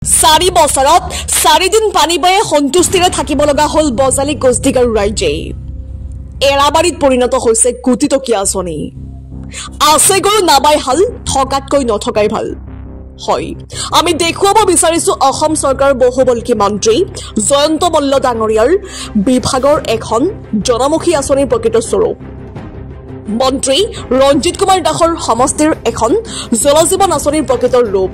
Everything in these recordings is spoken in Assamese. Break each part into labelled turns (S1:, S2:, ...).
S1: 4 বছৰত 4 দিন পানী বায়ে সন্তুষ্টিৰে থাকিব লগা হল বজালী কোচডিগাৰু ৰাইজে। এৰাবাৰীত পৰিণত হৈছে কোটিটকীয়া আঁচনি। আছে গৰু নাবাই হাল, থকাতকৈ নথকাই ভাল। হয়, আমি দেখুৱাব বিচাৰিছো অসম চৰকাৰৰ বহুবল্কী মন্ত্ৰী জয়ন্ত মল্ল ডাঙৰীয়াৰ বিভাগৰ এখন জনমুখী আঁচনিৰ প্ৰকৃত স্বৰূপ। মন্ত্ৰী ৰঞ্জিত কুমাৰ দাসৰ সমষ্টিৰ এখন জলজীৱন আঁচনিৰ প্ৰকৃত ৰূপ।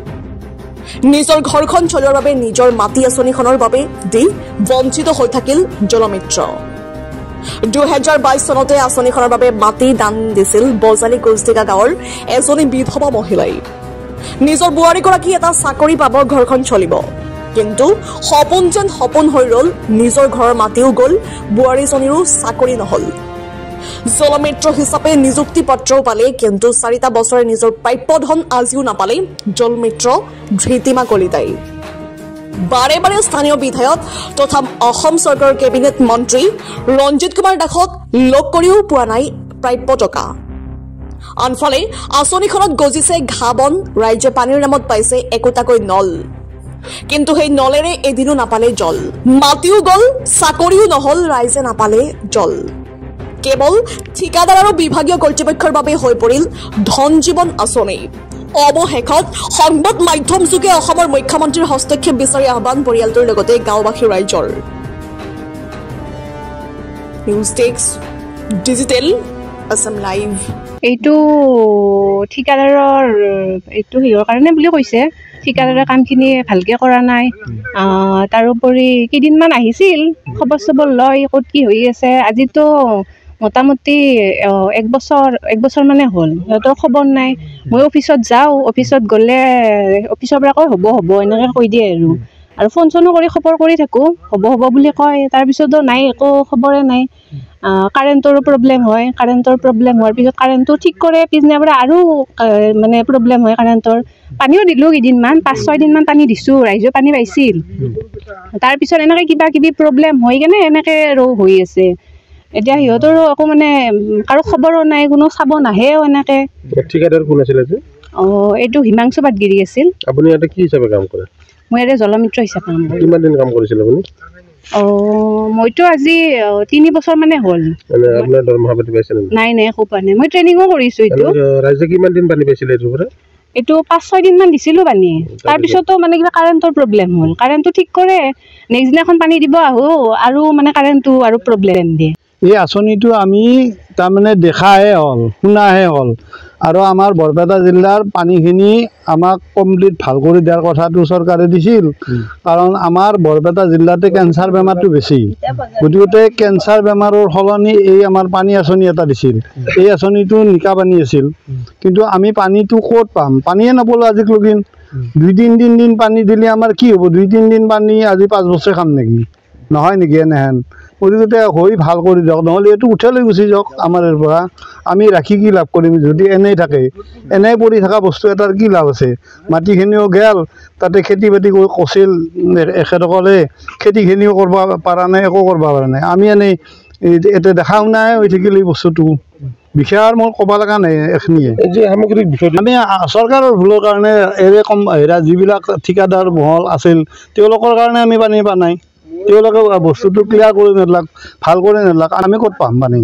S1: নিজৰ ঘৰখন চলোৱাৰ বাবে নিজৰ মাটি আঁচনিখনৰ বাবে দি বঞ্চিত হৈ থাকিল জলমিত্ৰ। 2022 চনতে আঁচনিখনৰ বাবে মাটি দান দিছিল বজালী কোচডিগা গাঁৱৰ এজনী বিধৱা মহিলাই। নিজৰ বোৱাৰীগৰাকী এটা চাকৰি পাব, ঘৰখন চলিব, কিন্তু সপোন যেন সপোন হৈ ৰল। নিজৰ ঘৰৰ মাটিও গল, বোৱাৰীজনীৰো চাকৰি নহল। জলমিত্ৰ হিচাপে নিযুক্তি পত্ৰও পালে, কিন্তু 4টা বছৰে নিজৰ প্ৰাপ্য ধন আজিও নাপালে জলমিত্ৰ ধৃতিমা কলিতাই। বাৰে বাৰে স্থানীয় বিধায়ক তথা অসম চৰকাৰৰ কেবিনেট মন্ত্ৰী ৰঞ্জিত কুমাৰ দাসক লগ কৰিও পোৱা নাই প্ৰাপ্য টকা। আনফালে আঁচনিখনত গজিছে ঘাঁহ বন, ৰাইজে পানীৰ নামত পাইছে একোটাকৈ নল, কিন্তু সেই নলেৰে এদিনো নাপালে জল। মাটিও গল, চাকৰিও নহল, ৰাইজে নাপালে জল। কেৱল ঠিকাদাৰ আৰু বিভাগীয় কৰ্তৃপক্ষৰ বাবে হৈ পৰিল ধন জীৱন আঁচনি। অৱশেষত সংবাদ মাধ্যম যোগে অসমৰ মুখ্যমন্ত্ৰীৰ হস্তক্ষেপ বিচাৰি আহ্বান পৰিয়ালটোৰ লগতে গাঁওবাসী ৰাইজৰ। News desk digital Assam live.
S2: এইটো ঠিকাদাৰৰ এইটো হিৰৰ কাৰণে বুলি কৈছে। ঠিকাদাৰে কামখিনি ভালকৈ কৰা নাই। তাৰোপৰি কেইদিনমান আহিছিল, খবৰ চবৰ লয় ক'ত কি হৈ আছে। আজিতো মোটামুটি এক বছৰ মানে হ'ল, সিহঁতৰ খবৰ নাই। মই অফিচত যাওঁ, অফিচত গ'লে অফিচৰ পৰা কয় হ'ব হ'ব এনেকৈ কৈ দিয়ে আৰু ফোন চনো কৰি খবৰ কৰি থাকোঁ, হ'ব হ'ব বুলি কয়। তাৰপিছতো নাই, একো খবৰে নাই। কাৰেণ্টৰো প্ৰব্লেম হয়, কাৰেণ্টৰ প্ৰব্লেম হোৱাৰ পিছত কাৰেণ্টটো ঠিক কৰে, পিছদিনাৰ পৰা আৰু মানে প্ৰব্লেম হয় কাৰেণ্টৰ। পানীও দিলোঁ কেইদিনমান, 5-6 দিনমান পানী দিছোঁ, ৰাইজেও পানী পাইছিল। তাৰপিছত এনেকৈ কিবা কিবি প্ৰব্লেম হৈ কেনে এনেকৈ আৰু হৈ আছে। এতিয়া সিহঁতৰো একো মানে কাৰো খবৰো নাই, কোনো চাব নাহেও এনেকৈ।
S3: ঠিকাদাৰ কোন আছিল?
S2: এইটো হিমাংশু পাটগিৰি আছিল।
S3: আপুনি ইয়াতে কি হিচাপে কাম কৰে?
S2: মই ইয়াতে জলমিত্ৰ হিচাপে কাম কৰোঁ।
S3: কিমান দিন কাম কৰিছিল আপুনি?
S2: মইতো আজি 3 বছৰ মানে হ'ল।
S3: আপোনাৰ দৰমহা পাতি পাইছে নেকি?
S2: নাই নাই, একো পোৱা নাই। মই ট্ৰেইনিঙো কৰিছোঁ। এইটো
S3: ৰাইজে কিমান দিন পানী পাইছিলে?
S2: এইটো 5-6 দিনমান দিছিলোঁ পানী। তাৰপিছতো মানে কিবা কাৰেণ্টৰ প্ৰব্লেম হ'ল, কাৰেণ্টটো ঠিক কৰে, নেক্সট দিনাখন পানী দিব আহোঁ আৰু মানে কাৰেণ্টটো আৰু প্ৰব্লেম দিয়ে।
S4: এই আঁচনিটো আমি তাৰমানে দেখাহে হ'ল, শুনাহে হ'ল। আৰু আমাৰ বৰপেটা জিলাৰ পানীখিনি আমাক কমপ্লিট ভাল কৰি দিয়াৰ কথাটো চৰকাৰে দিছিল, কাৰণ আমাৰ বৰপেটা জিলাতে কেঞ্চাৰ বেমাৰটো বেছি। গতিকে কেঞ্চাৰ বেমাৰৰ সলনি এই আমাৰ পানী আঁচনি এটা দিছিল। এই আঁচনিটো নিকা পানী আছিল, কিন্তু আমি পানীটো ক'ত পাম? পানীয়ে নাপালোঁ আজিলৈকে। 2-3 দিন পানী দিলে আমাৰ কি হ'ব? 2-3 দিন পানী আজি 5 বছৰ খাম নেকি? নহয় নেকি এনেহেন? গতিকে হৈ ভাল কৰি দিয়ক, নহ'লে এইটো উঠাই লৈ গুচি যাওক আমাৰ ইয়াৰ পৰা। আমি ৰাখি কি লাভ কৰিম যদি এনেই থাকে? এনেই পৰি থকা বস্তু এটাৰ কি লাভ আছে? মাটিখিনিও গেল, তাতে খেতি বাতি কৰিছিল এখেতসকলে, খেতিখিনিও কৰিব পৰা নাই, একো কৰিব পৰা নাই। আমি এনেই এতিয়া দেখা শুনাই হৈ থাকিল এই বস্তুটো। বিশেষ মোৰ ক'ব লগা নাই এইখিনিয়ে। আমি চৰকাৰৰ ভুলৰ কাৰণে যিবিলাক ঠিকাদাৰ মহল আছিল তেওঁলোকৰ কাৰণে আমি পানী পোৱা নাই। তেওঁলোকে বস্তুটো ক্লিয়াৰ কৰি নেলাক, ভাল কৰি নেলাক, আমি ক'ত পাম পানী?